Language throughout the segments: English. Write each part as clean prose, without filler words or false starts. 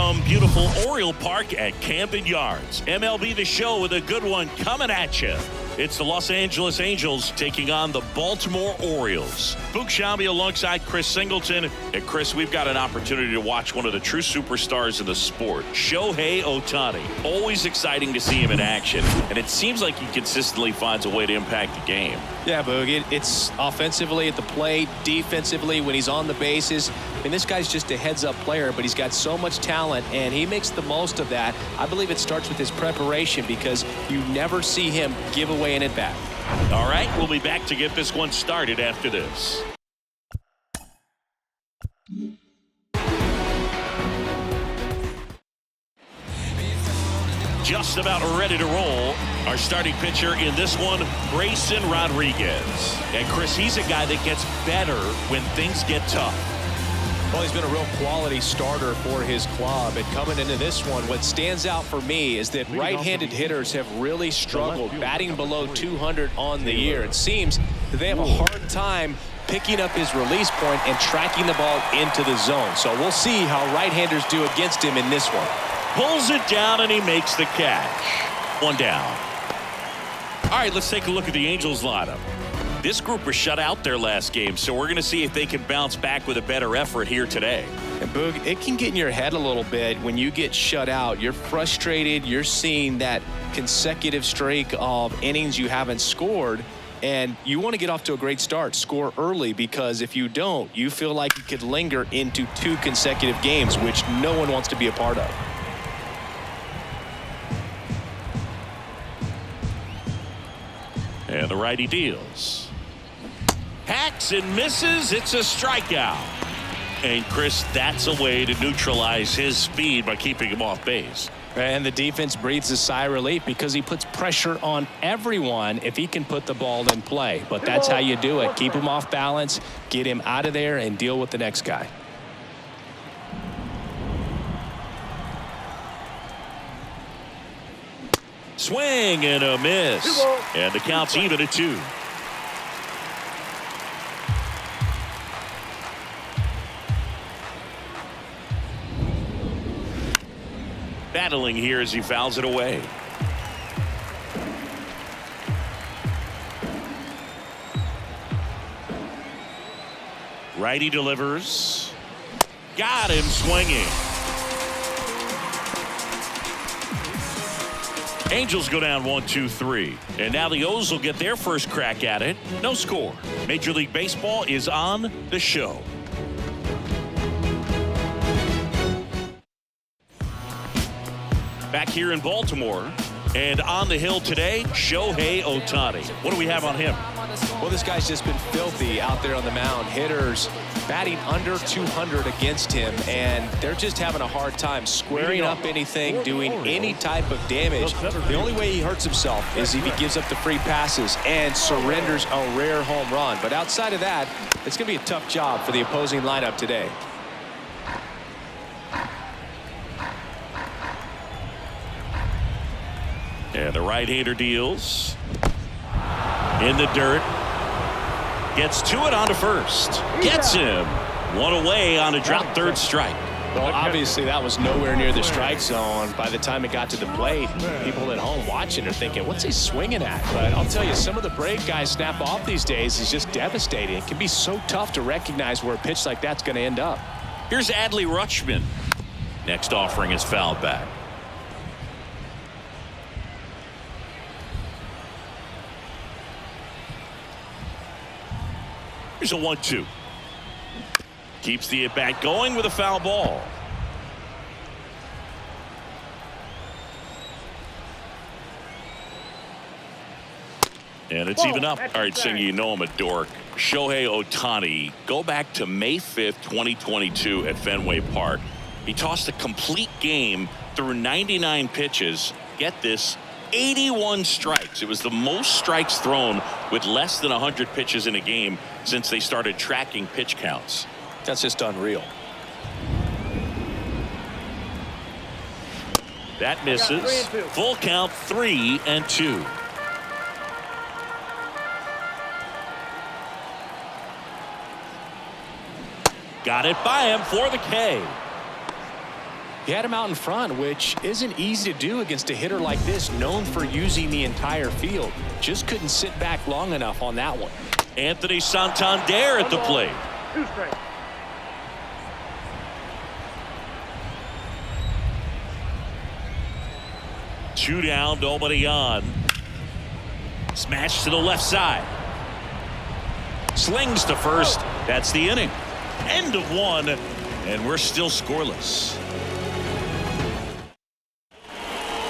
from beautiful Oriole Park at Camden Yards. MLB The Show with a good one coming at you. It's the Los Angeles Angels taking on the Baltimore Orioles. Boog Sciambi alongside Chris Singleton. And Chris, we've got an opportunity to watch one of the true superstars in the sport, Shohei Ohtani. Always exciting to see him in action, and it seems like he consistently finds a way to impact the game. Yeah, Boog, it's offensively at the plate, defensively when he's on the bases. And this guy's just a heads-up player, but he's got so much talent, and he makes the most of that. I believe it starts with his preparation because you never see him give away an at-bat. All right, we'll be back to get this one started after this. Just about ready to roll. Our starting pitcher in this one, Grayson Rodriguez. And Chris, he's a guy that gets better when things get tough. Well, he's been a real quality starter for his club. And coming into this one, what stands out for me is that right-handed hitters have really struggled batting below 200 on the year. It seems that they have a hard time picking up his release point and tracking the ball into the zone. So we'll see how right-handers do against him in this one. Pulls it down and he makes the catch. One down. All right, let's take a look at the Angels lineup. This group was shut out their last game, so we're going to see if they can bounce back with a better effort here today. And Boog, it can get in your head a little bit when you get shut out. You're frustrated. You're seeing that consecutive streak of innings you haven't scored, and you want to get off to a great start, score early, because if you don't, you feel like you could linger into 2 consecutive games, which no one wants to be a part of. And the righty deals. Hacks and misses. It's a strikeout. And Chris, that's a way to neutralize his speed by keeping him off base. And the defense breathes a sigh of relief because he puts pressure on everyone if he can put the ball in play. But that's how you do it. Keep him off balance, get him out of there, and deal with the next guy. Swing and a miss. And the count's even at 2. Battling here as he fouls it away. Righty delivers. Got him swinging. Angels go down 1-2-3. And now the O's will get their first crack at it. No score. Major League Baseball is on the show. Back here in Baltimore. And on the hill today, Shohei Ohtani. What do we have on him? Well, this guy's just been filthy out there on the mound. Hitters batting under 200 against him, and they're just having a hard time squaring up anything, doing any type of damage. The only way he hurts himself is if he gives up the free passes and surrenders a rare home run. But outside of that, it's going to be a tough job for the opposing lineup today. And the right-hander deals. In the dirt. Gets to it onto first. Gets him. One away on a drop third strike. Well, obviously that was nowhere near the strike zone. By the time it got to the plate, people at home watching are thinking, what's he swinging at? But I'll tell you, some of the break guys snap off these days is just devastating. It can be so tough to recognize where a pitch like that's going to end up. Here's Adley Rutschman. Next offering is fouled back. Here's a 1-2. Keeps the at-bat going with a foul ball. And it's even up. All right, Singy, you know I'm a dork. Shohei Ohtani, go back to May 5th, 2022 at Fenway Park. He tossed a complete game through 99 pitches. Get this, 81 strikes. It was the most strikes thrown with less than 100 pitches in a game since they started tracking pitch counts. That's just unreal. That misses. Full count, 3-2. Got it by him for the K. He had him out in front, which isn't easy to do against a hitter like this, known for using the entire field. Just couldn't sit back long enough on that one. Anthony Santander at the plate. 2 strikes. Two down, nobody on. Smash to the left side. Slings to first. That's the inning. End of 1, and we're still scoreless.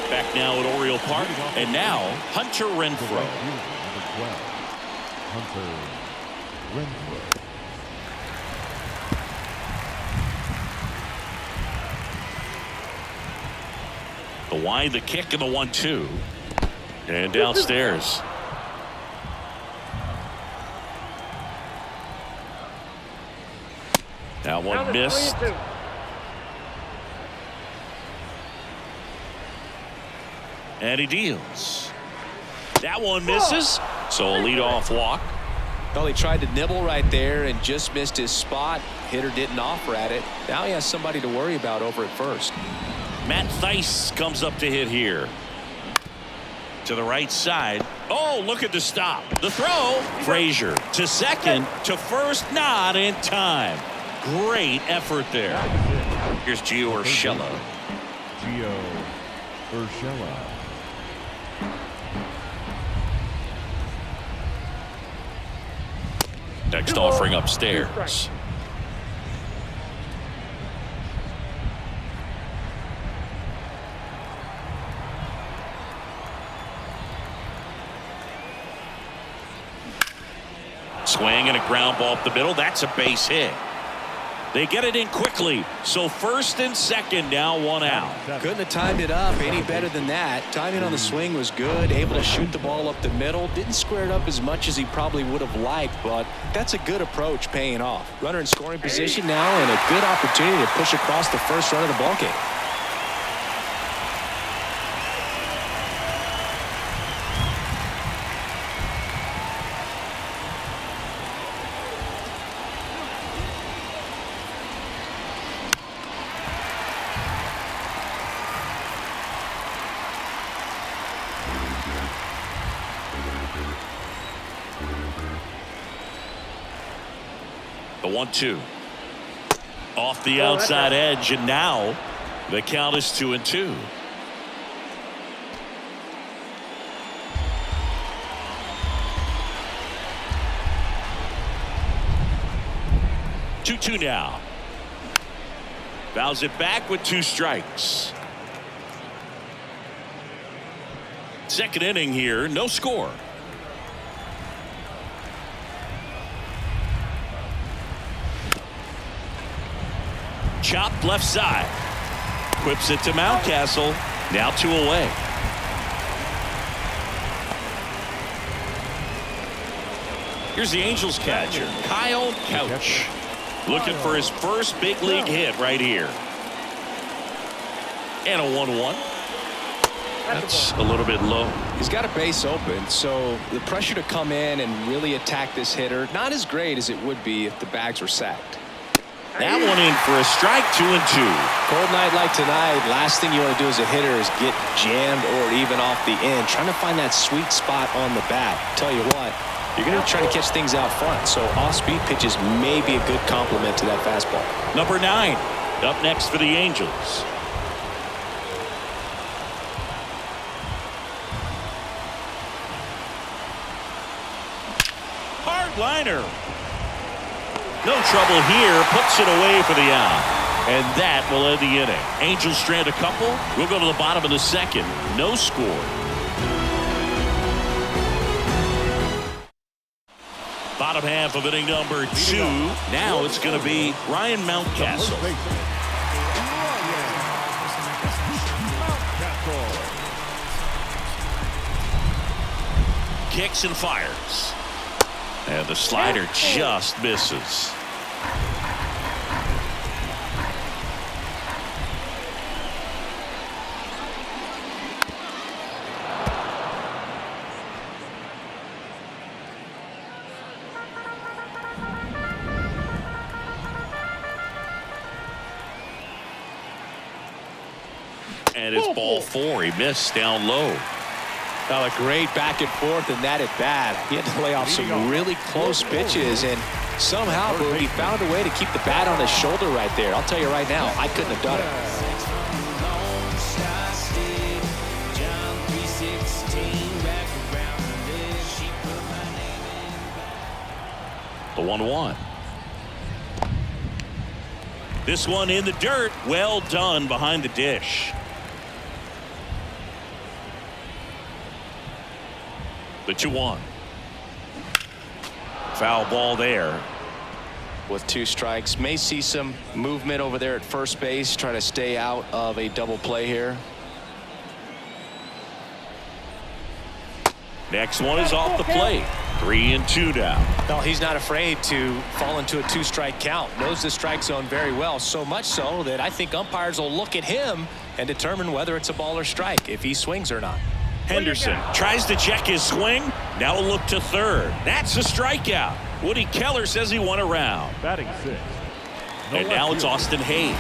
Back now at Oriole Park, and now Hunter Renfroe. Hunter Renfroe. The wind, the kick, and the 1-2. And downstairs. That one missed. 3-2. And he deals. That one misses. So a leadoff walk. Well, he tried to nibble right there and just missed his spot. Hitter didn't offer at it. Now he has somebody to worry about over at first. Matt Thaiss comes up to hit here. To the right side. Oh, look at the stop. The throw. Frazier to second, to first, not in time. Great effort there. Here's Gio Urshela. Gio Urshela. Next offering upstairs. Swing and a ground ball up the middle. That's a base hit. They get it in quickly. So first and second, now 1 out. Couldn't have timed it up any better than that. Timing on the swing was good. Able to shoot the ball up the middle. Didn't square it up as much as he probably would have liked, but that's a good approach paying off. Runner in scoring position now and a good opportunity to push across the first run of the ballgame. The 1-2. Off the outside edge, and now the count is 2-2. Two now. Fouls it back with 2 strikes. Second inning here, no score. Chopped left side. Whips it to Mountcastle. Now 2 away. Here's the Angels catcher, Kyle Couch. Looking for his first big league hit right here. And a 1-1. That's a little bit low. He's got a base open, so the pressure to come in and really attack this hitter, not as great as it would be if the bags were sacked. That one in for a strike, 2-2. Cold night like tonight, last thing you want to do as a hitter is get jammed or even off the end. Trying to find that sweet spot on the bat. Tell you what, you're going to try to catch things out front, so off-speed pitches may be a good complement to that fastball. Number 9 up next for the Angels. Hard liner. No trouble here. Puts it away for the out. And that will end the inning. Angels strand a couple. We'll go to the bottom of the second. No score. Bottom half of inning number 2. Now it's going to be Ryan Mountcastle. Kicks and fires. And the slider just misses. And it's ball 4. He missed down low. Well, a great back and forth in that at bat. He had to lay off some really close pitches, and somehow he found a way to keep the bat on his shoulder right there. I'll tell you right now, I couldn't have done it. The 1-1. This one in the dirt. Well done behind the dish. The 2-1. Foul ball there. With 2 strikes, may see some movement over there at first base, trying to stay out of a double play here. Next one is off the plate. 3-2 now. Well, he's not afraid to fall into a 2-strike count. Knows the strike zone very well, so much so that I think umpires will look at him and determine whether it's a ball or strike, if he swings or not. Henderson tries to check his swing. Now a look to third. That's a strikeout. Woody Keller says he won a round. Batting 6. And now it's Austin Hayes.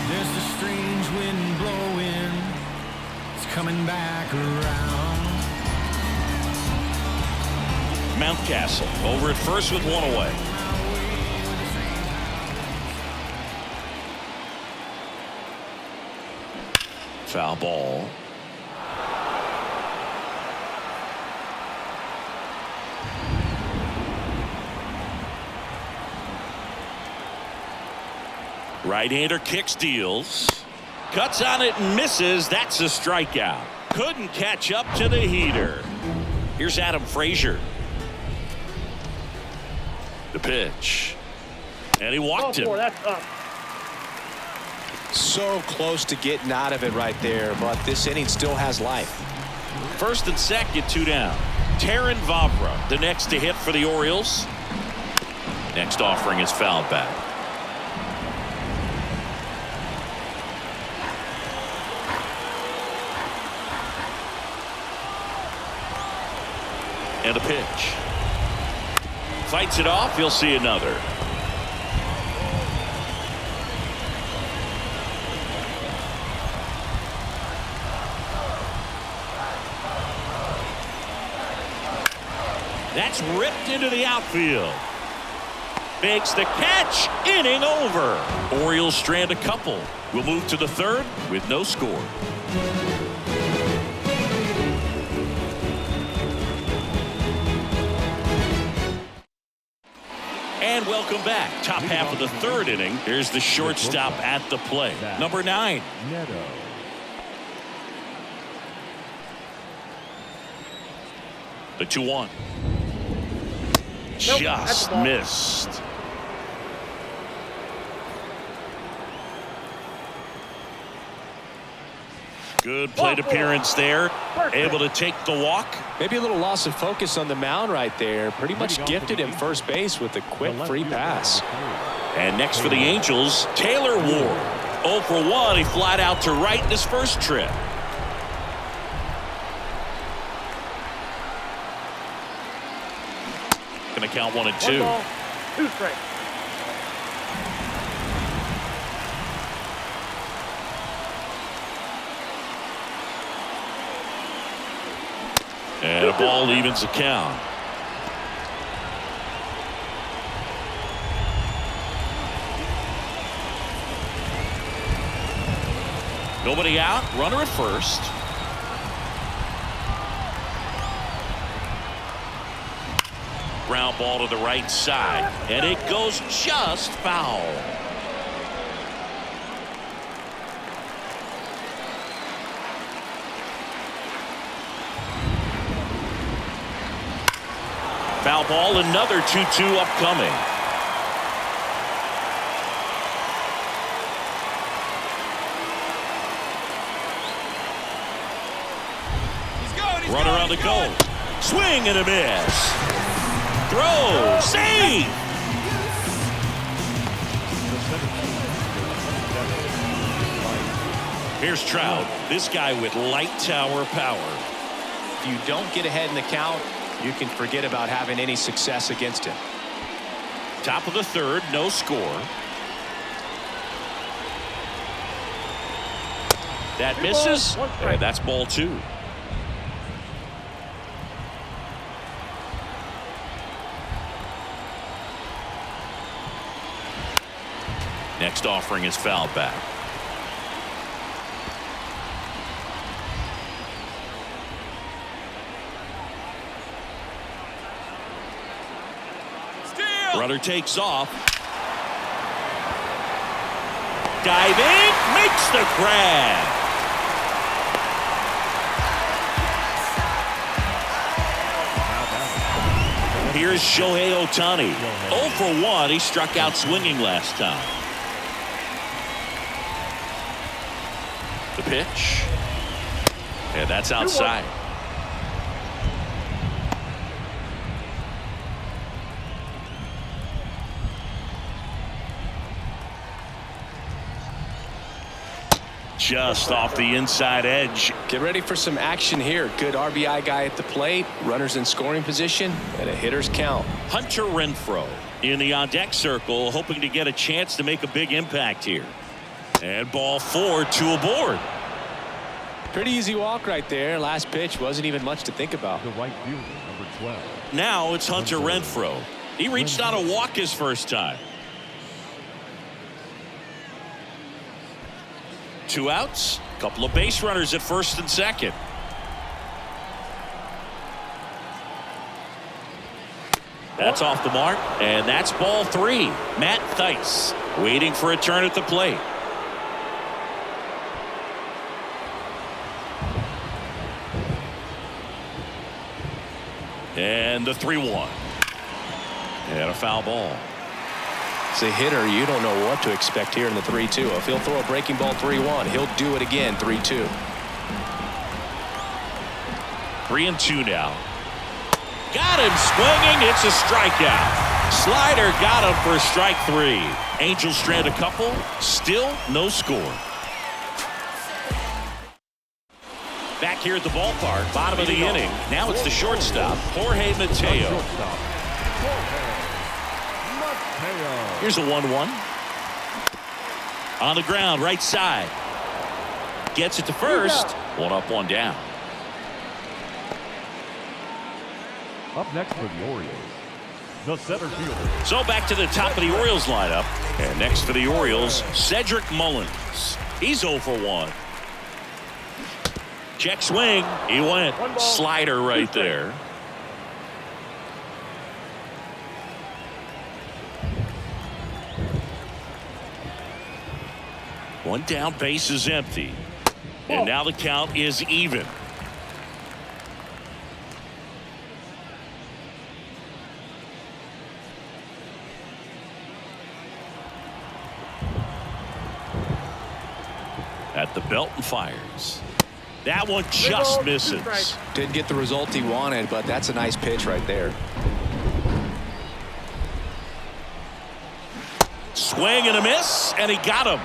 There's a strange wind blowing. It's coming back around. Mountcastle over at first with 1 away. Foul ball. Right-hander kicks, deals. Cuts on it and misses. That's a strikeout. Couldn't catch up to the heater. Here's Adam Frazier. The pitch. And he walked him. That's up. So close to getting out of it right there, but this inning still has life. First and second, 2 down. Taron Vavra, the next to hit for the Orioles. Next offering is fouled back. And a pitch. Fights it off. He'll see another. That's ripped into the outfield. Makes the catch. Inning over. Orioles strand a couple. We'll move to the third with no score. And welcome back. Top half of the third inning. Here's the shortstop at the plate. Number 9. Neto. The 2-1. Just missed. Good plate appearance there. Able to take the walk. Maybe a little loss of focus on the mound right there. Pretty much gifted him first base with a quick free pass. And next for the Angels, Taylor Ward. 0 for 1. He flied out to right in his first trip. Going to count 1 and 2. 1 ball, 2 strikes. And a ball evens the count. Nobody out. Runner at first. Ground ball to the right side. And it goes just foul. Foul ball, another 2-2 upcoming. Runner on the goal. Swing and a miss. Throw. Save. Here's Trout. This guy with light tower power. If you don't get ahead in the count, you can forget about having any success against him. Top of the third, no score. That misses, and that's ball 2. Next offering is fouled back. Runner takes off. Diving, makes the grab. Here's Shohei Ohtani. 0 for 1. He struck out swinging last time. The pitch. And that's outside. Just off the inside edge. Get ready for some action here. Good RBI guy at the plate. Runners in scoring position. And a hitter's count. Hunter Renfroe in the on-deck circle, hoping to get a chance to make a big impact here. And ball 4, 2 aboard. Pretty easy walk right there. Last pitch wasn't even much to think about. The right fielder, number 12. Now it's Hunter Renfroe. He reached on a walk his first time. 2 outs, couple of base runners at first and second. That's off the mark, and that's ball 3. Matt Thaiss waiting for a turn at the plate. And the 3-1. And a foul ball. As a hitter, you don't know what to expect here in the 3-2. If he'll throw a breaking ball 3-1, he'll do it again 3-2. 3-2 now. Got him swinging. It's a strikeout. Slider got him for strike 3. Angels strand a couple. Still no score. Back here at the ballpark, bottom of the inning. Now it's the shortstop, Jorge Mateo. Here's a 1-1. On the ground, right side. Gets it to first. 1 up, 1 down. Up next for the Orioles, the center fielder. So back to the top of the Orioles lineup. And next for the Orioles, Cedric Mullins. He's 0 for 1. Check swing. He went. Slider right there. One down, base is empty. And now the count is even. At the belt and fires. That one just misses. Didn't get the result he wanted, but that's a nice pitch right there. Swing and a miss, and he got him.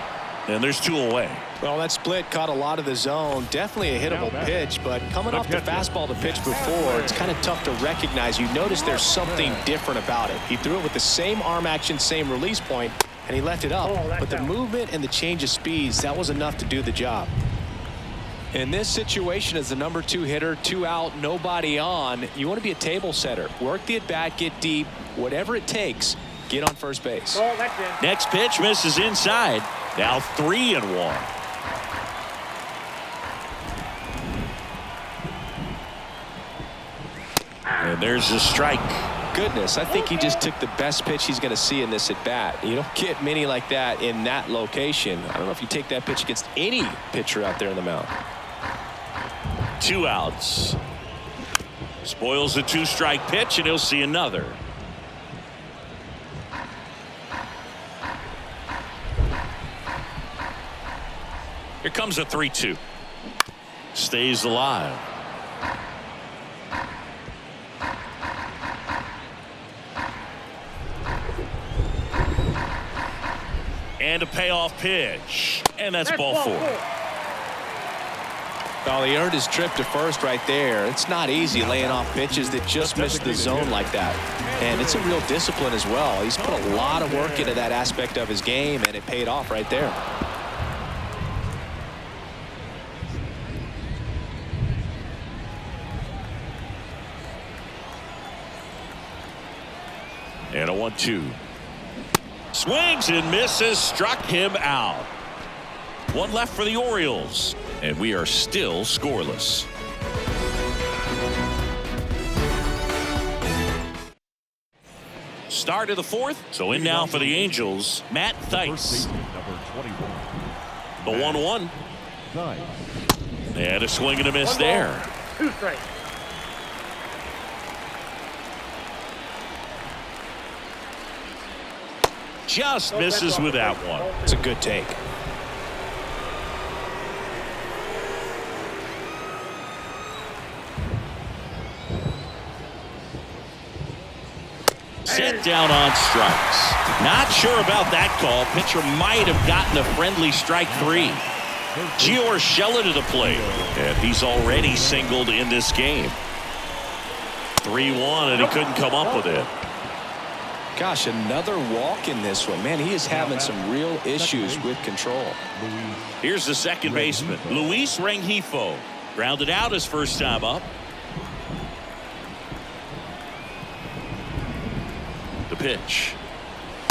And there's 2 away. Well, that split caught a lot of the zone. Definitely a hittable pitch, but coming off the fastball to pitch before, it's kind of tough to recognize. You notice there's something different about it. He threw it with the same arm action, same release point, and he left it up. But the movement and the change of speeds, that was enough to do the job. In this situation, as the number 2 hitter, 2 out, nobody on, you want to be a table setter. Work the at-bat, get deep, whatever it takes, get on first base. Next pitch misses inside. Now 3-1. And there's a strike. Goodness, I think he just took the best pitch he's going to see in this at-bat. You don't get many like that in that location. I don't know if you take that pitch against any pitcher out there in the mound. 2 outs. Spoils the 2-strike pitch, and he'll see another. Here comes a 3-2. Stays alive. And a payoff pitch. And that's ball 4. Well, he earned his trip to first right there. It's not easy laying off pitches that just miss the zone like that. And it's a real discipline as well. He's put a lot of work into that aspect of his game, and it paid off right there. And a 1-2. Swings and misses, struck him out. One left for the Orioles, and we are still scoreless. Start of the fourth, so in now for the Angels, Matt Thaiss. The 1-1. And a swing and a miss there. 2 strikes. Just misses with that one. It's a good take. Set down on strikes. Not sure about that call. Pitcher might have gotten a friendly strike 3. Gio Urshela to the plate, and he's already singled in this game. 3-1, and he couldn't come up with it. Gosh, another walk in this one. Man, he is having some real issues with control. Here's the second baseman, Luis Rengifo. Grounded out his first time up. The pitch.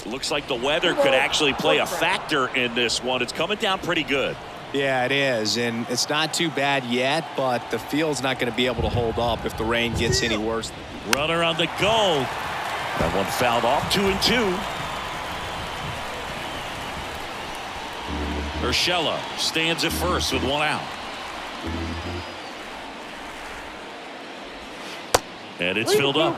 Looks like the weather could actually play a factor in this one. It's coming down pretty good. Yeah, it is, and it's not too bad yet, but the field's not going to be able to hold up if the rain gets any worse. Runner on the go. That one fouled off. 2-2. Urshela stands at first with one out. And it's filled up.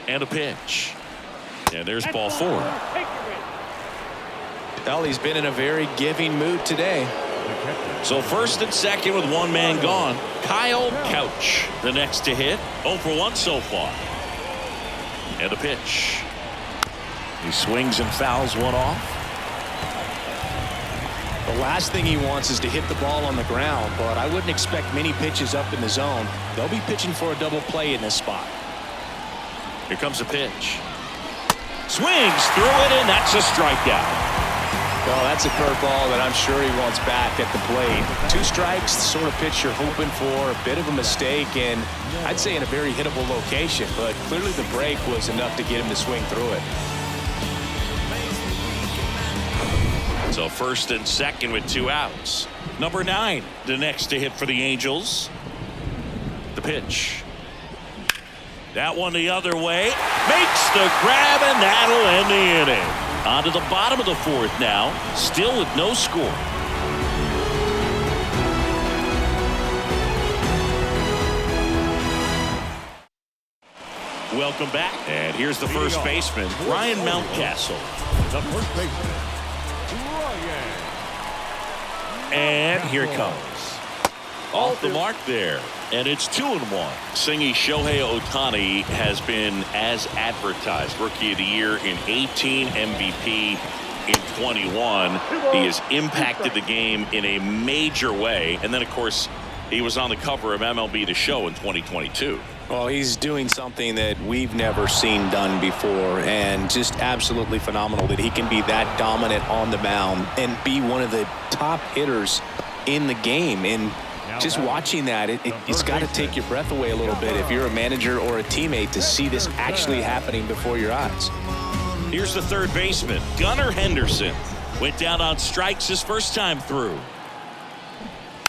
And a pitch. And there's ball 4. Well, he's been in a very giving mood today. So first and second with one man gone. Kyle Couch, the next to hit. 0 for 1 so far. And a pitch. He swings and fouls one off. The last thing he wants is to hit the ball on the ground, but I wouldn't expect many pitches up in the zone. They'll be pitching for a double play in this spot. Here comes a pitch. Swings through it, and that's a strikeout. Well, that's a curveball that I'm sure he wants back at the plate. 2 strikes, the sort of pitch you're hoping for. A bit of a mistake, and I'd say in a very hittable location, but clearly the break was enough to get him to swing through it. So first and second with 2 outs. Number 9, the next to hit for the Angels. The pitch. That one the other way. Makes the grab, and that'll end the inning. On to the bottom of the 4th now. Still with no score. Welcome back. And here's the first baseman, Ryan Mountcastle. The first baseman, Ryan. And here it comes. Off the mark there. And it's 2-1. Singy Shohei Ohtani has been as advertised. Rookie of the Year in 18, MVP in 21. He has impacted the game in a major way. And then, of course, he was on the cover of MLB The Show in 2022. Well, he's doing something that we've never seen done before, and just absolutely phenomenal that he can be that dominant on the mound and be one of the top hitters in the game. And just watching that, it's got to take your breath away a little bit if you're a manager or a teammate to see this actually happening before your eyes. Here's the third baseman, Gunnar Henderson. Went down on strikes his first time through.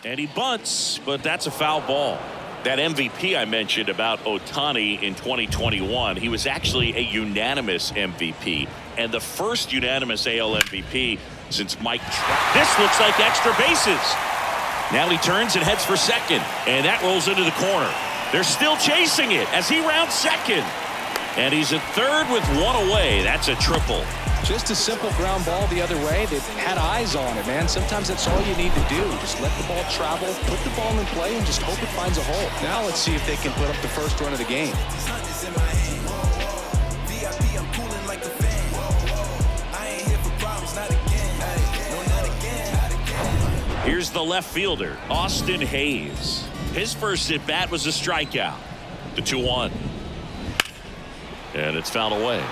And he bunts, but that's a foul ball. That MVP I mentioned about Ohtani in 2021, he was actually a unanimous MVP. And the first unanimous AL MVP since Mike Trout. This looks like extra bases. Now he turns and heads for second, and that rolls into the corner. They're still chasing it as he rounds second. And he's at third with one away. That's a triple. Just a simple ground ball the other way. They had eyes on it, man. Sometimes that's all you need to do. Just let the ball travel, put the ball in play, and just hope it finds a hole. Now let's see if they can put up the first run of the game. Here's the left fielder, Austin Hayes. His first at bat was a strikeout. The 2-1. And it's fouled away.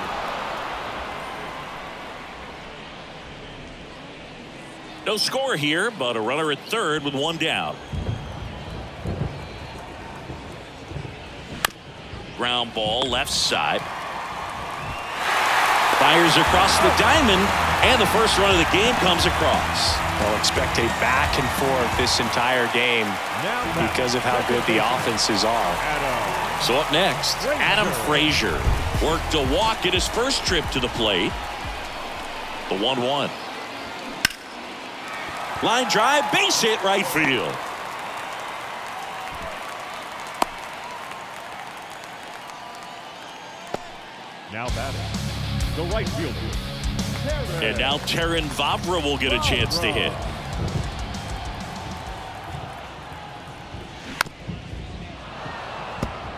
No score here, but a runner at third with one down. Ground ball left side. Fires across the diamond, and the first run of the game comes across. They'll expect a back and forth this entire game because of how good the offenses are. So up next, Adam Frazier worked a walk at his first trip to the plate. The 1-1. Line drive, base hit, right field. Now batting, the right fielder. And now Terrin Vavra will get a chance to hit.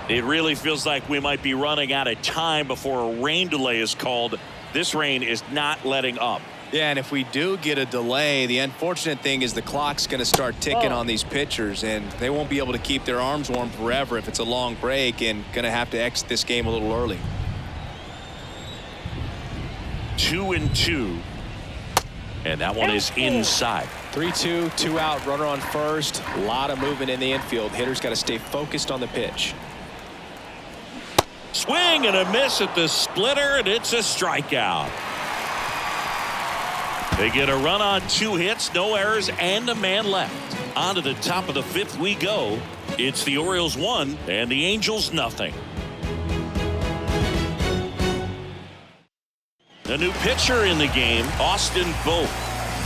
It really feels like we might be running out of time before a rain delay is called. This rain is not letting up. Yeah, and if we do get a delay, the unfortunate thing is the clock's going to start ticking on these pitchers, and they won't be able to keep their arms warm forever if it's a long break, and going to have to exit this game a little early. 2-2. And that one is inside. 3-2, 2 out, runner on first. A lot of movement in the infield. Hitter's got to stay focused on the pitch. Swing and a miss at the splitter, and it's a strikeout. They get a run on 2 hits, no errors, and a man left. On to the top of the 5th we go. It's the Orioles 1 and the Angels nothing. A new pitcher in the game, Austin Vogt.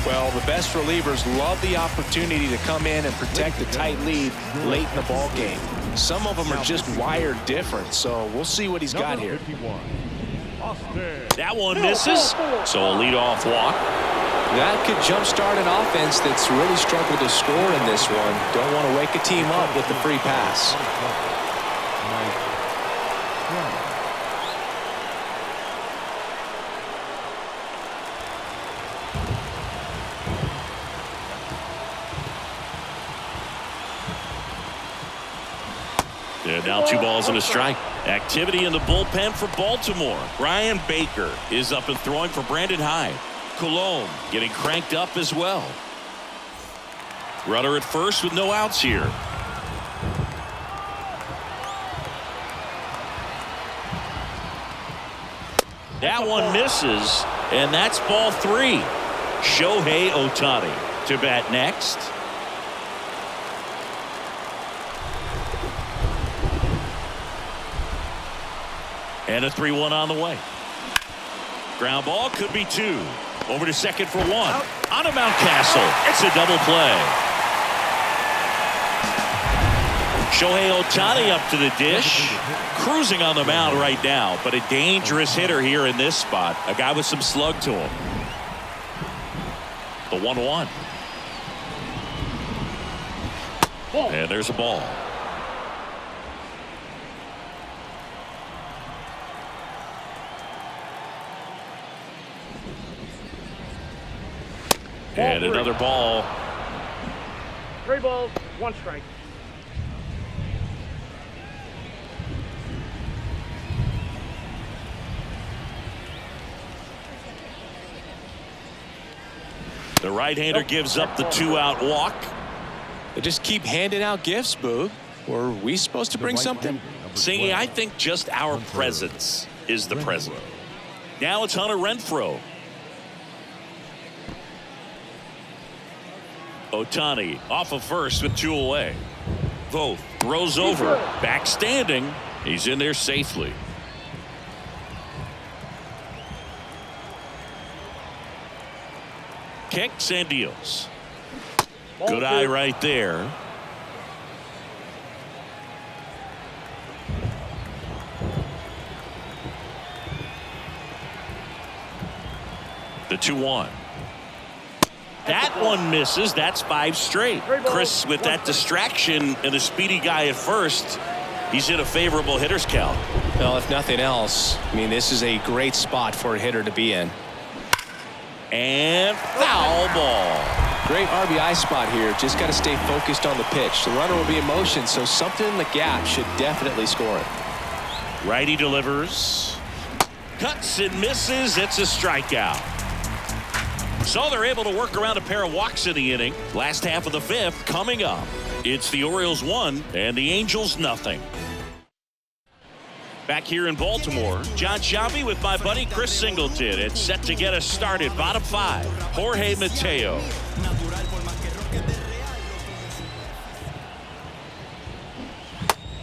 Well, the best relievers love the opportunity to come in and protect the tight lead late in the ball game. Some of them are just wired different, so we'll see what he's got here. That one misses, so a leadoff walk. That could jumpstart an offense that's really struggled to score in this one. Don't want to wake a team up with the free pass. And now 2 balls and a strike. Activity in the bullpen for Baltimore. Brian Baker is up and throwing for Brandon Hyde. Cologne getting cranked up as well. Runner at first with no outs here. That one misses, and that's ball 3. Shohei Ohtani to bat next. And a 3-1 on the way. Ground ball could be 2. Over to second for 1. On to Mountcastle. It's a double play. Shohei Ohtani up to the dish. Cruising on the mound right now, but a dangerous hitter here in this spot. A guy with some slug to him. The 1-1. And there's a ball. And another ball. 3 balls, 1 strike. The right-hander gives up the 2-out walk. They just keep handing out gifts, Boog. Were we supposed to bring something? Singy, I think just our presence is the present. Now it's Hunter Renfroe. Ohtani off of first with 2 away. Vogt throws over. Back standing. He's in there safely. Kicks and deals. Good eye right there. The 2-1. That one misses. That's 5 straight. Chris, with that distraction and a speedy guy at first, he's in a favorable hitter's count. Well, if nothing else, I mean, this is a great spot for a hitter to be in. And foul ball. Great RBI spot here. Just got to stay focused on the pitch. The runner will be in motion, so something in the gap should definitely score it. Righty delivers. Cuts and misses. It's a strikeout. So they're able to work around a pair of walks in the inning. Last half of the 5th coming up. It's the Orioles 1 and the Angels nothing. Back here in Baltimore, John Sciambi with my buddy Chris Singleton. It's set to get us started. Bottom 5, Jorge Mateo.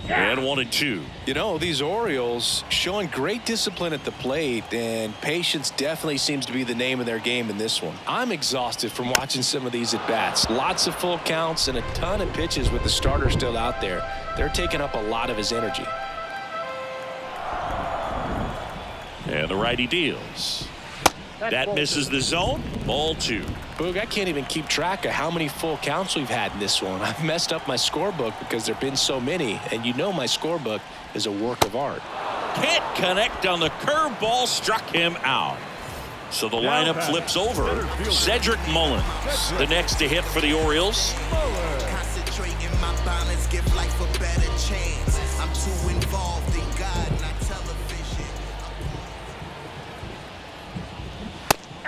And 1-2. You know, these Orioles showing great discipline at the plate, and patience definitely seems to be the name of their game in this one. I'm exhausted from watching some of these at-bats. Lots of full counts and a ton of pitches with the starter still out there. They're taking up a lot of his energy. And the righty deals. That misses the zone. Ball 2. Boog, I can't even keep track of how many full counts we've had in this one. I've messed up my scorebook because there have been so many, and you know my scorebook is a work of art. Can't connect on the curveball, struck him out. So the lineup flips over. Cedric Mullins, the next to hit for the Orioles. Concentrating my balance, give life a better chance. I'm too involved in God, not television.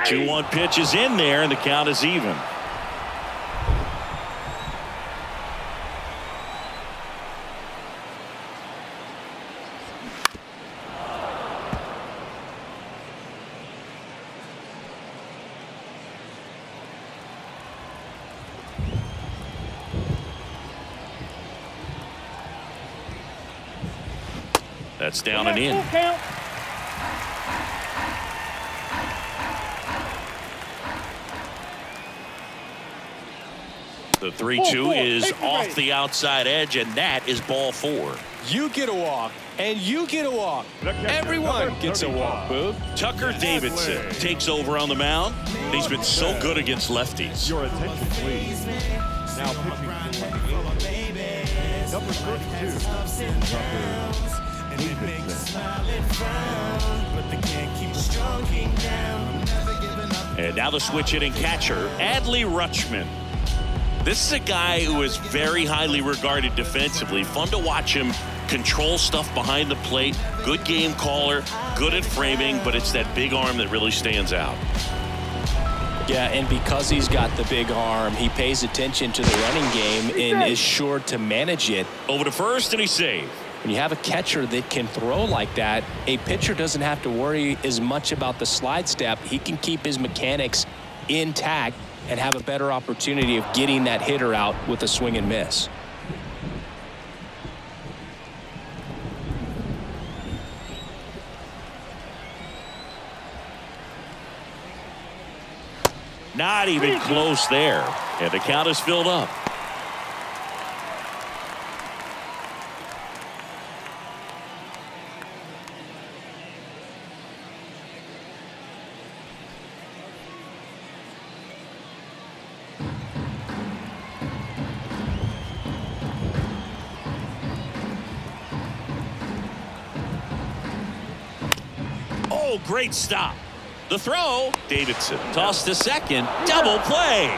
2-1 pitch is in there, and the count is even. That's down and in. The 3-2 is off the outside edge, and that is ball 4. You get a walk, and you get a walk. Everyone gets a walk, Boog. Tucker Davidson takes over on the mound. He's been so good against lefties. Your attention, please. Now pitching number 32, Tucker Davidson. And now the switch hitting catcher, Adley Rutschman. This is a guy who is very highly regarded defensively. Fun to watch him control stuff behind the plate. Good game caller, good at framing, but it's that big arm that really stands out. Yeah, and because he's got the big arm, he pays attention to the running game and is sure to manage it. Over to first, and he's saved. When you have a catcher that can throw like that, a pitcher doesn't have to worry as much about the slide step. He can keep his mechanics intact and have a better opportunity of getting that hitter out with a swing and miss. Not even close there. And the count is filled up. Oh, great stop. The throw, Davidson tossed to second, double play.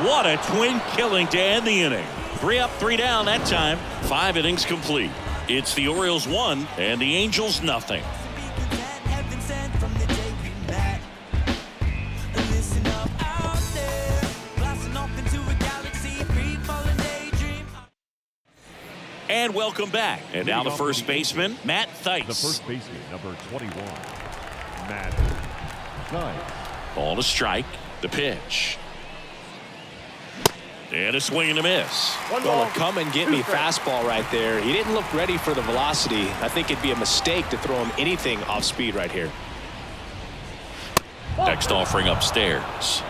What a twin killing to end the inning. 3 up, 3 down that time. 5 innings complete. It's the Orioles 1 and the Angels nothing. And welcome back. And now the first baseman, Matt Theis. The first baseman, number 21, Matt Theis. Ball to strike. The pitch. And a swing and a miss. Well, a come and get me fastball right there. He didn't look ready for the velocity. I think it'd be a mistake to throw him anything off speed right here. Next offering upstairs.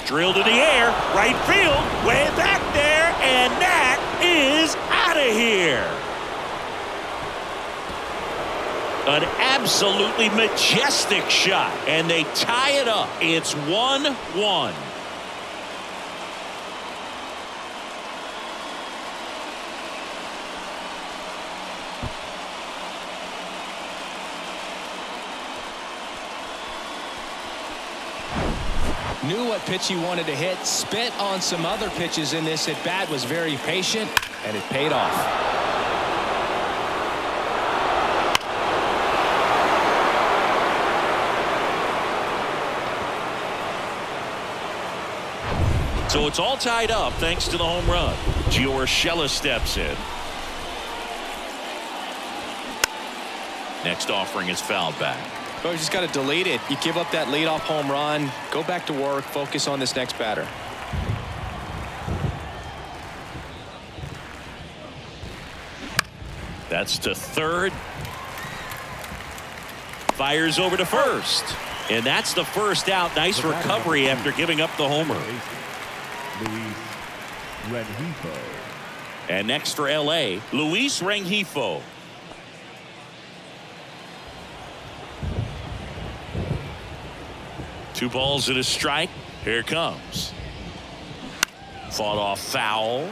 Drilled in the air, right field, way back there, and that is out of here. An absolutely majestic shot, and they tie it up. It's 1-1. Knew what pitch he wanted to hit, spent on some other pitches in this at bat, was very patient, and it paid off. So it's all tied up thanks to the home run. Gio Urshela steps in. Next offering is fouled back. Oh, you just got to delete it. You give up that leadoff home run, go back to work, focus on this next batter. That's to third. Fires over to first. And that's the first out. Nice recovery after giving up the homer. And next for LA, Luis Rengifo. Two balls and a strike. Here it comes. Fought off foul.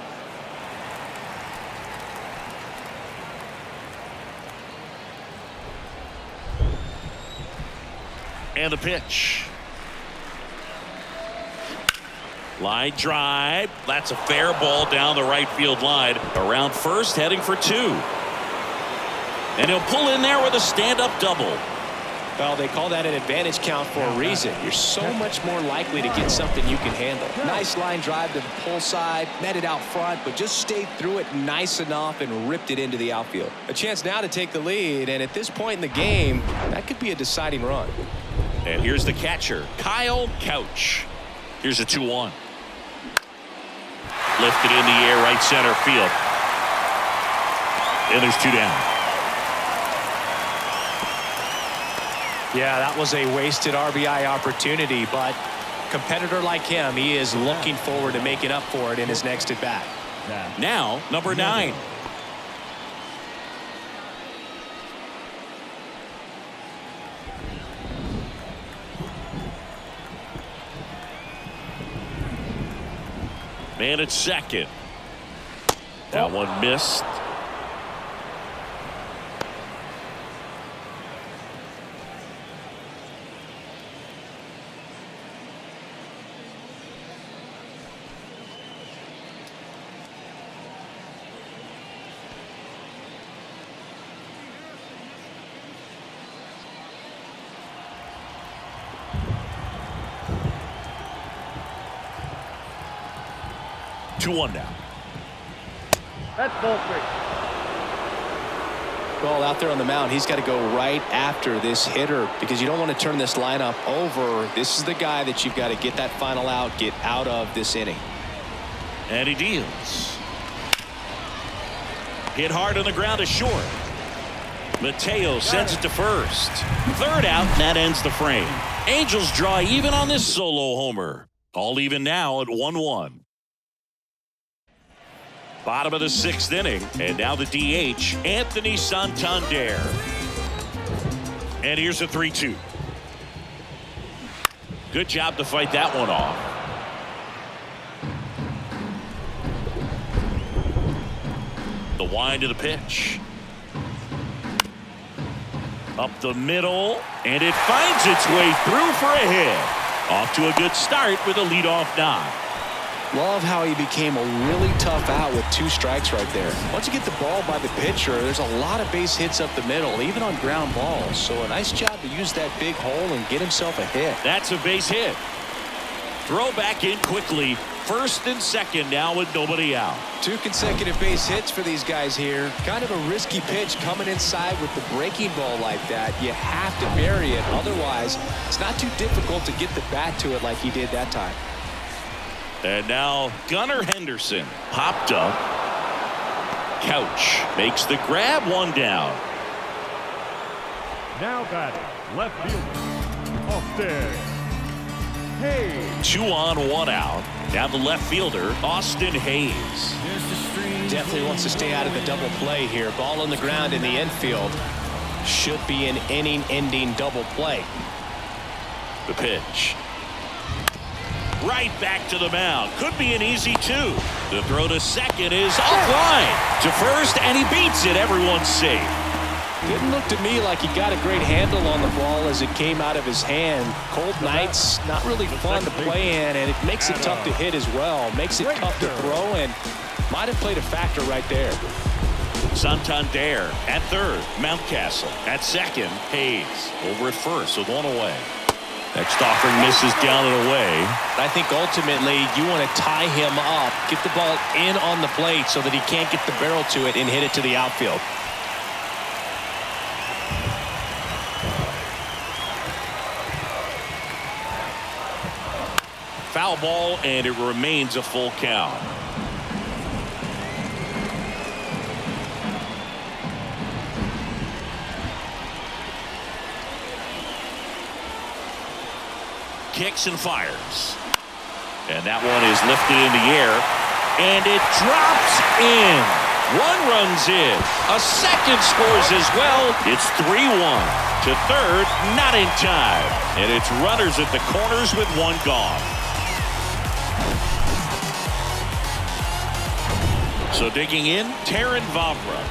And the pitch. Line drive. That's a fair ball down the right field line. Around first, heading for two. And he'll pull in there with a stand-up double. Well, they call that an advantage count for a reason. You're so much more likely to get something you can handle. Nice line drive to the pull side, met it out front, but just stayed through it nice enough and ripped it into the outfield. A chance now to take the lead, and at this point in the game, that could be a deciding run. And here's the catcher, Kyle Couch. Here's a 2-1. Lifted in the air, right center field. And there's two down. Yeah, that was a wasted RBI opportunity, but competitor like him, he is looking forward to making up for it in his next at bat. Now, number 9. Man at second. That one missed. One now. That's ball 3. Well, out there on the mound, he's got to go right after this hitter because you don't want to turn this lineup over. This is the guy that you've got to get that final out, get out of this inning. And he deals. Hit hard on the ground to short. Mateo sends it to first. Third out, and that ends the frame. Angels draw even on this solo homer. All even now at 1-1. Bottom of the 6th inning, and now the DH, Anthony Santander. And here's a 3-2. Good job to fight that one off. The wind of the pitch. Up the middle, and it finds its way through for a hit. Off to a good start with a leadoff knock. Love how he became a really tough out with 2 strikes right there. Once you get the ball by the pitcher, there's a lot of base hits up the middle, even on ground balls. So a nice job to use that big hole and get himself a hit. That's a base hit. Throw back in quickly. First and second now with nobody out. 2 consecutive base hits for these guys here. Kind of a risky pitch coming inside with the breaking ball like that. You have to bury it. Otherwise, it's not too difficult to get the bat to it like he did that time. And now Gunnar Henderson popped up. Couch makes the grab, 1 down. Now batting, left fielder, Austin Hayes. 2 on, 1 out. Now the left fielder, Austin Hayes. Definitely wants to stay out of the double play here. Ball on the ground in the infield. Should be an inning-ending double play. The pitch. Right back to the mound. Could be an easy 2. The throw to second is offline. To first, and he beats it. Everyone's safe. Didn't look to me like he got a great handle on the ball as it came out of his hand. Cold nights, not really fun to play in, and it makes it tough to hit as well. Makes it tough to throw, and might have played a factor right there. Santander at third. Mountcastle at second. Hayes over at first with 1 away. Next offering misses down and away. I think ultimately you want to tie him up, get the ball in on the plate so that he can't get the barrel to it and hit it to the outfield. Foul ball, and it remains a full count. Kicks and fires. And that one is lifted in the air, and it drops in. 1 runs in. A second scores as well. It's 3-1. To third, not in time. And it's runners at the corners with 1 gone. So digging in, Taron Vavra.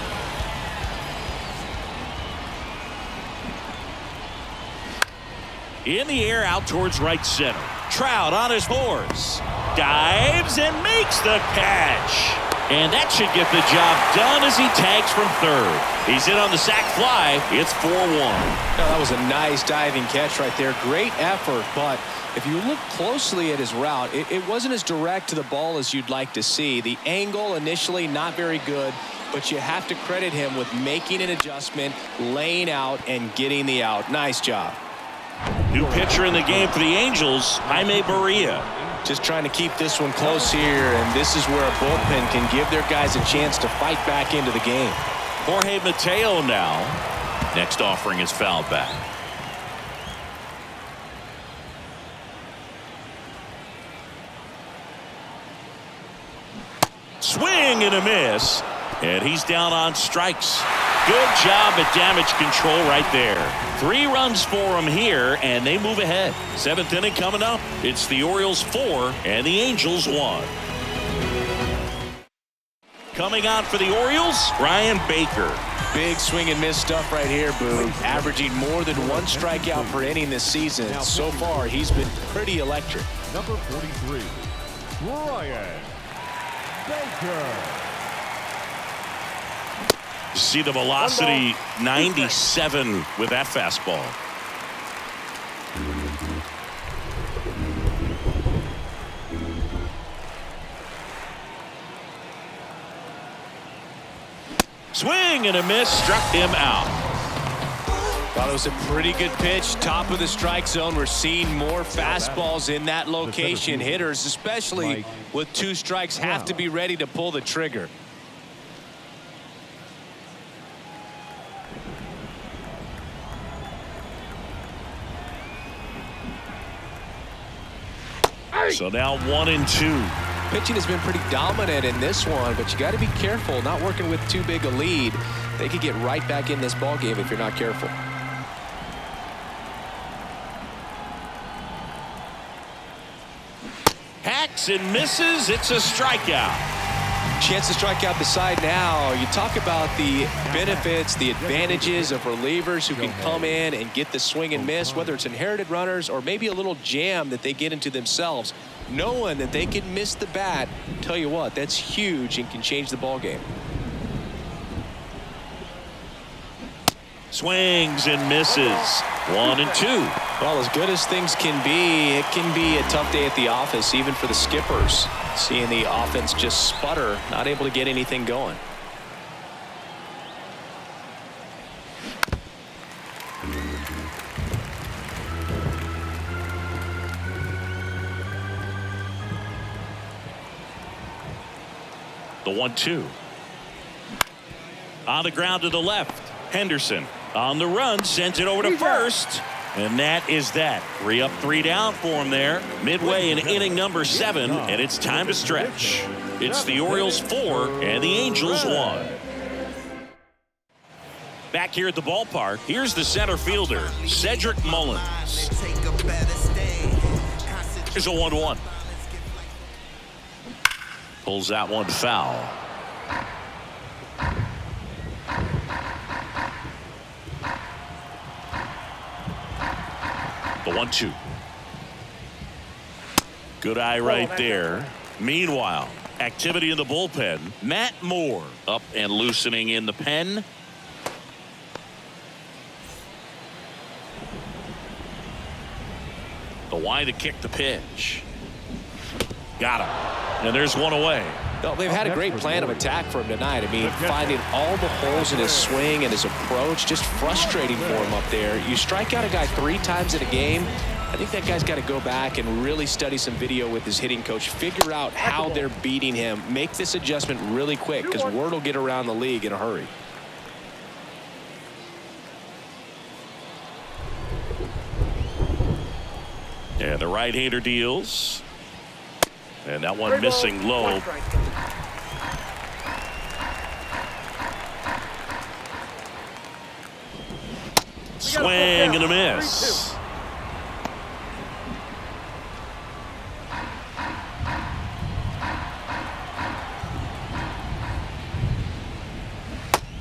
In the air out towards right center. Trout on his horse. Dives and makes the catch. And that should get the job done as he tags from third. He's in on the sac fly. It's 4-1. That was a nice diving catch right there. Great effort, but if you look closely at his route, it wasn't as direct to the ball as you'd like to see. The angle initially not very good, but you have to credit him with making an adjustment, laying out, and getting the out. Nice job. New pitcher in the game for the Angels, Jaime Barria. Just trying to keep this one close here, and this is where a bullpen can give their guys a chance to fight back into the game. Jorge Mateo now. Next offering is fouled back. Swing and a miss, and he's down on strikes. Good job at damage control right there. 3 runs for him here, and they move ahead. 7th inning coming up. It's the Orioles 4 and the Angels 1. Coming on for the Orioles, Brian Baker. Big swing and miss stuff right here, Boo. Averaging more than 1 strikeout per inning this season. So far, he's been pretty electric. Number 43, Brian Baker. See the velocity, 97 with that fastball. Swing and a miss, struck him out. Thought it was a pretty good pitch. Top of the strike zone. We're seeing more fastballs in that location. Hitters, especially with 2 strikes, have to be ready to pull the trigger. So now 1-2. Pitching has been pretty dominant in this one, but you got to be careful. Not working with too big a lead. They could get right back in this ball game if you're not careful. Hacks and misses. It's a strikeout. Chance to strike out the side now. You talk about the benefits, the advantages of relievers who can come in and get the swing and miss, whether it's inherited runners or maybe a little jam that they get into themselves. Knowing that they can miss the bat, tell you what, that's huge and can change the ball game. Swings and misses. 1-2. Well, as good as things can be, it can be a tough day at the office, even for the skippers. Seeing the offense just sputter, not able to get anything going. The 1-2. On the ground to the left. Henderson on the run, sends it over to first. And that is that. 3 up, 3 down for him there. Midway in inning number 7, and it's time to stretch. It's the Orioles 4 and the Angels 1. Back here at the ballpark, here's the center fielder, Cedric Mullins. Here's a 1-1. Pulls that one foul. The 1-2. Good eye right there. Meanwhile, activity in the bullpen. Matt Moore up and loosening in the pen. The wide to kick the pitch. Got him. And there's one away. No, they've had a great plan of attack for him tonight. I mean, finding all the holes in his swing and his approach, just frustrating for him up there. You strike out a guy 3 times in a game. I think that guy's got to go back and really study some video with his hitting coach, figure out how they're beating him, make this adjustment really quick, because word will get around the league in a hurry. And the right-hander deals. And that one missing low. Swing and a miss.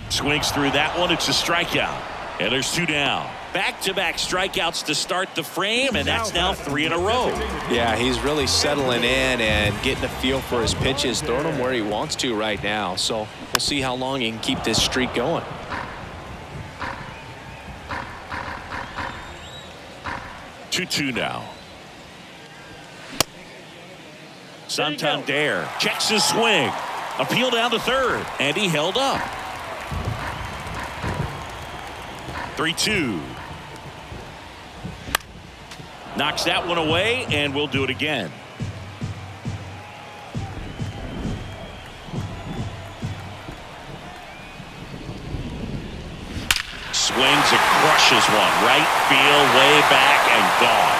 Swings through that one. It's a strikeout. And there's 2 down. Back-to-back strikeouts to start the frame, and that's now 3 in a row. Yeah, he's really settling in and getting a feel for his pitches, throwing them where he wants to right now. So we'll see how long he can keep this streak going. Two now. Santander checks his swing. Appeal down to third, and he held up. 3-2. Knocks that one away, and we'll do it again. Swings and crushes one. Right field, way back, and gone.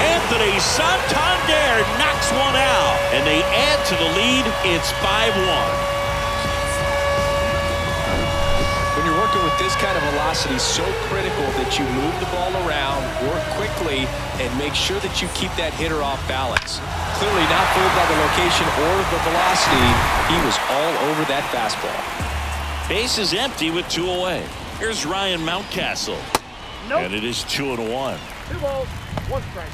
Anthony Santander knocks one out, and they add to the lead. It's 5-1. When you're working with this kind of velocity, so critical that you move the ball around, work quickly, and make sure that you keep that hitter off balance. Clearly not fooled by the location or the velocity. He was all over that fastball. Base is empty with 2 away. Here's Ryan Mountcastle. Nope. And it is 2-1. 2 balls, 1 strike.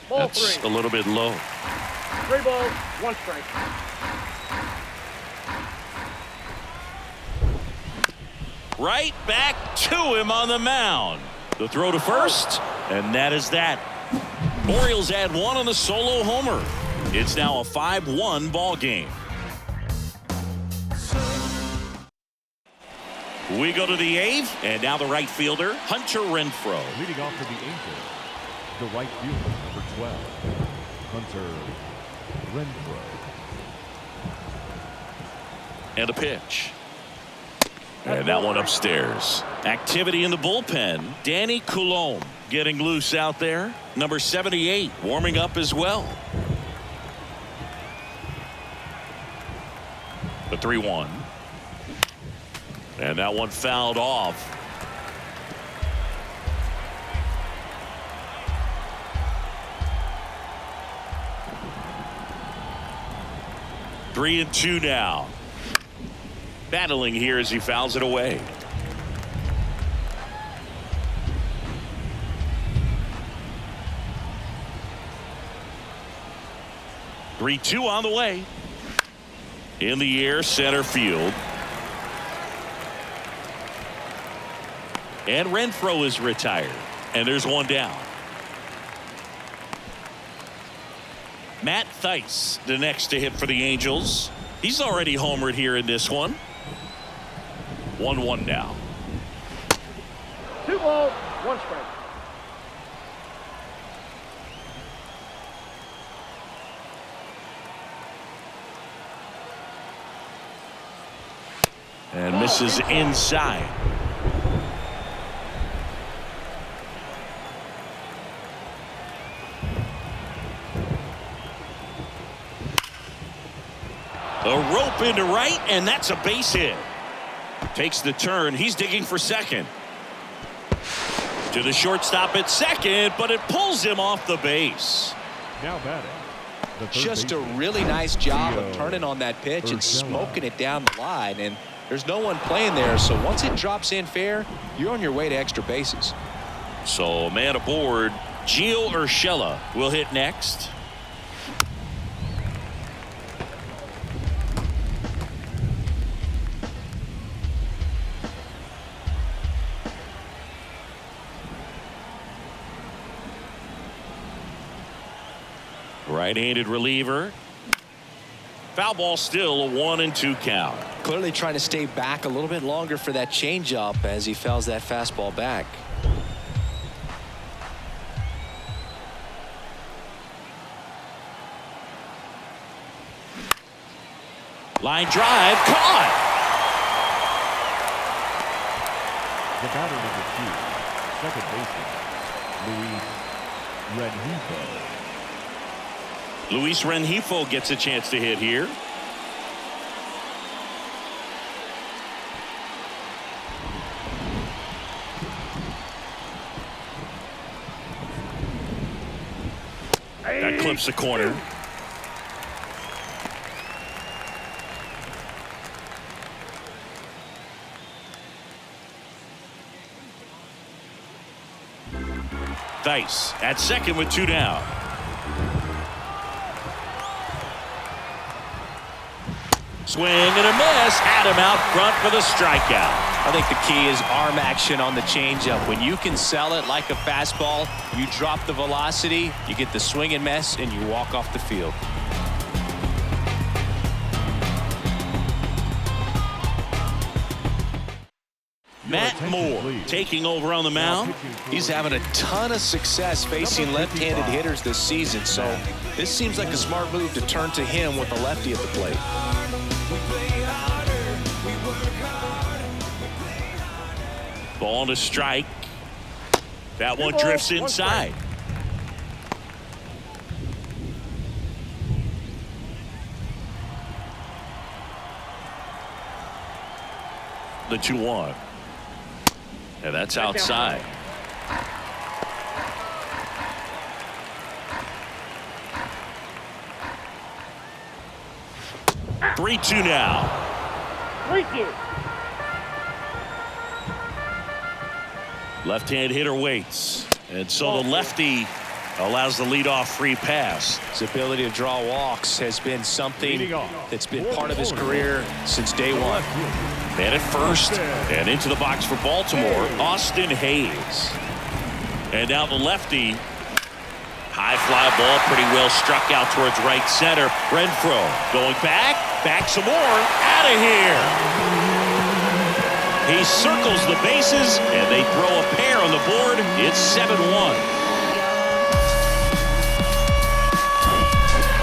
That's a little bit low. 3 balls, 1 strike. Right back to him on the mound. The throw to first, and that is that. Orioles add 1 on the solo homer. It's now a 5-1 ball game. We go to the 8th, and now the right fielder, Hunter Renfroe. Leading off for the Angels, the right fielder, number 12, Hunter Renfroe. And a pitch. And that one upstairs. Activity in the bullpen. Danny Coulombe getting loose out there. Number 78 warming up as well. The 3-1. And that one fouled off. Three and 2 now. Battling here as he fouls it away. Three, 2 on the way. In the air, center field. And Renfroe is retired. And there's 1 down. Matt Thaiss, the next to hit for the Angels. He's already homered here in this one. 1-1 now. 2 balls, 1 strike. And misses inside. A rope into right, and that's a base hit. Takes the turn. He's digging for second. To the shortstop at second, but it pulls him off the base. Now batting. Just a really nice job of turning on that pitch and smoking it down the line. And there's no one playing there, so once it drops in fair, you're on your way to extra bases. So man aboard. Gio Urshela will hit next. Right-handed reliever. Foul ball, still a 1-2 count. Clearly trying to stay back a little bit longer for that changeup as he fouls that fastball back. Line drive, caught. The batter number 2, second baseman, Rengifo. Luis Rengifo gets a chance to hit here. That clips the corner. Dice at second with 2 down. Swing and a miss. Had him out front for the strikeout. I think the key is arm action on the changeup. When you can sell it like a fastball, you drop the velocity, you get the swing and miss, and you walk off the field. Matt Moore taking over on the mound. He's having a ton of success facing left-handed hitters this season, so this seems like a smart move to turn to him with a lefty at the plate. Ball to strike. That one drifts inside. The 2-1. And that's outside. Three, 2 now. 3-2. Left-hand hitter waits. And so the lefty allows the leadoff free pass. His ability to draw walks has been something that's been part of his career since day one. Man at first and into the box for Baltimore, Austin Hayes. And now the lefty. High fly ball, pretty well struck out towards right center. Renfroe going back some more, out of here. He circles the bases, and they throw a pair on the board. It's 7-1.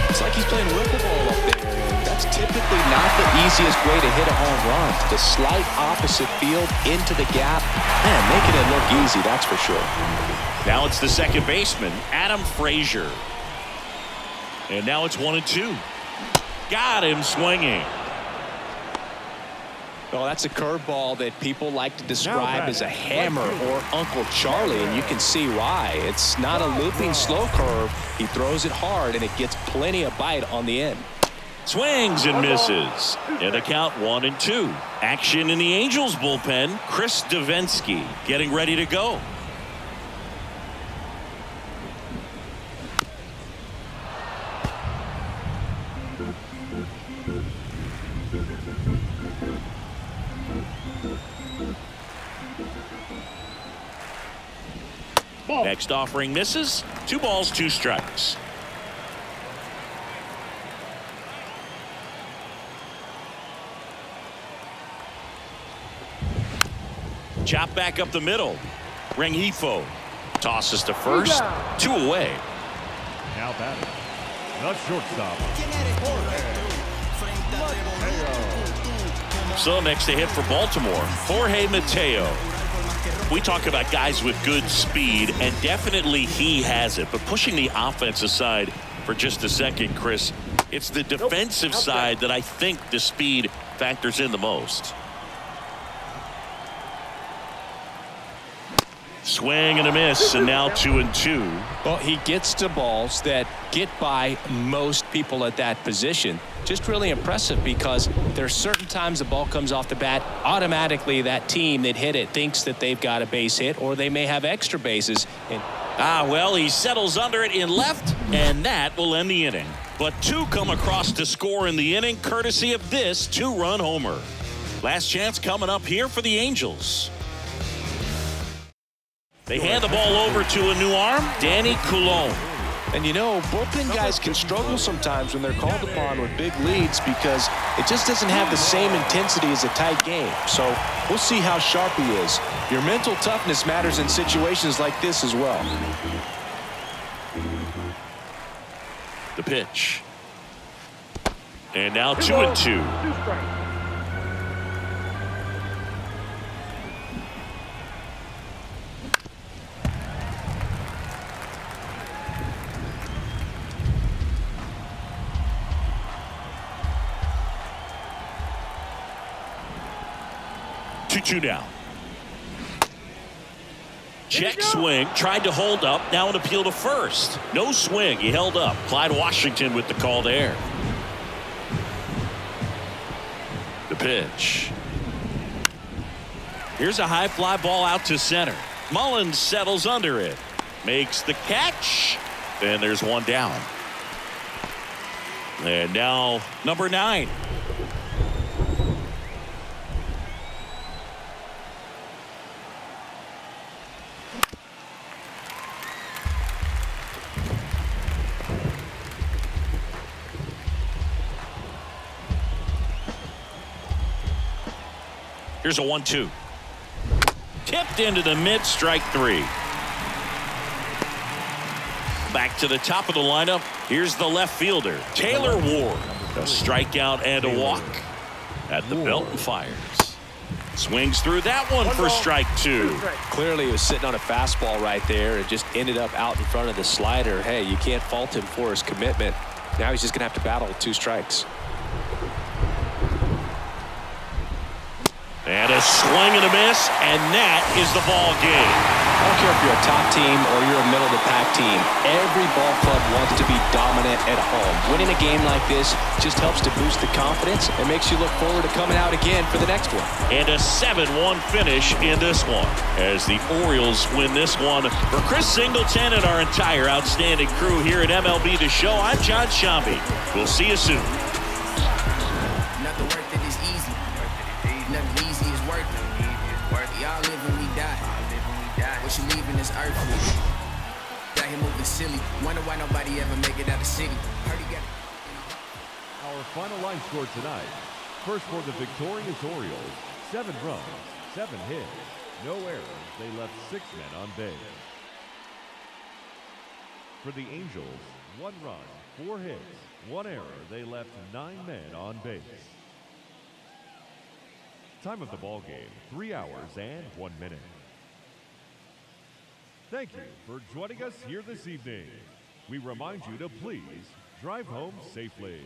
It's like he's playing wiffle ball up there. That's typically not the easiest way to hit a home run. The slight opposite field into the gap. Man, making it look easy, that's for sure. Now it's the second baseman, Adam Frazier. And now it's 1-2. Got him swinging. Well, that's a curveball that people like to describe as a hammer or Uncle Charlie, and you can see why. It's not a looping slow curve. He throws it hard, and it gets plenty of bite on the end. Swings and misses. And the count 1-2. Action in the Angels bullpen. Chris Davinsky getting ready to go. Next offering misses. 2 balls, 2 strikes. Chop back up the middle. Rengifo tosses to first. 2 away. Now batting, the shortstop, So next to hit for Baltimore, Jorge Mateo. We talk about guys with good speed, and definitely he has it. But pushing the offense aside for just a second, Chris, it's the defensive side that I think the speed factors in the most. Swing and a miss, and now 2-2. Well, he gets to balls that get by most people at that position. Just really impressive, because there are certain times the ball comes off the bat, automatically that team that hit it thinks that they've got a base hit, or they may have extra bases. Well, he settles under it in left, and that will end the inning. But two come across to score in the inning, courtesy of this two-run homer. Last chance coming up here for the Angels. They hand the ball over to a new arm, Danny Coulombe. And you know, bullpen guys can struggle sometimes when they're called upon with big leads, because it just doesn't have the same intensity as a tight game. So we'll see how sharp he is. Your mental toughness matters in situations like this as well. The pitch. And now 2-2. 2-2 now. Check swing, tried to hold up, now an appeal to first. No swing, he held up. Clyde Washington with the call there. The pitch. Here's a high fly ball out to center. Mullins settles under it. Makes the catch. And there's one down. And now number 9. Here's a 1-2. Tipped into the mid, strike 3. Back to the top of the lineup. Here's the left fielder, Taylor Ward. A strikeout and a walk at the belt and fires. Swings through that one for strike 2. Clearly he was sitting on a fastball right there and just ended up out in front of the slider. Hey, you can't fault him for his commitment. Now he's just going to have to battle with 2 strikes. And a swing and a miss, and that is the ball game. I don't care if you're a top team or you're a middle-of-the-pack team. Every ball club wants to be dominant at home. Winning a game like this just helps to boost the confidence and makes you look forward to coming out again for the next one. And a 7-1 finish in this one, as the Orioles win this one. For Chris Singleton and our entire outstanding crew here at MLB The Show, I'm John Shambi. We'll see you soon. Nothing worth it is easy. Nothing easy is worth it. Y'all live and we die. What you leaving this earth with? Got him moving silly. Wonder why nobody ever make it out of city. Heard he got. Our final line score tonight. First for the victorious Orioles, 7 runs, 7 hits, no errors. They left 6 men on base. For the Angels, 1 run, 4 hits, 1 error. They left 9 men on base. Time of the ball game, 3 hours and 1 minute. Thank you for joining us here this evening. We remind you to please drive home safely.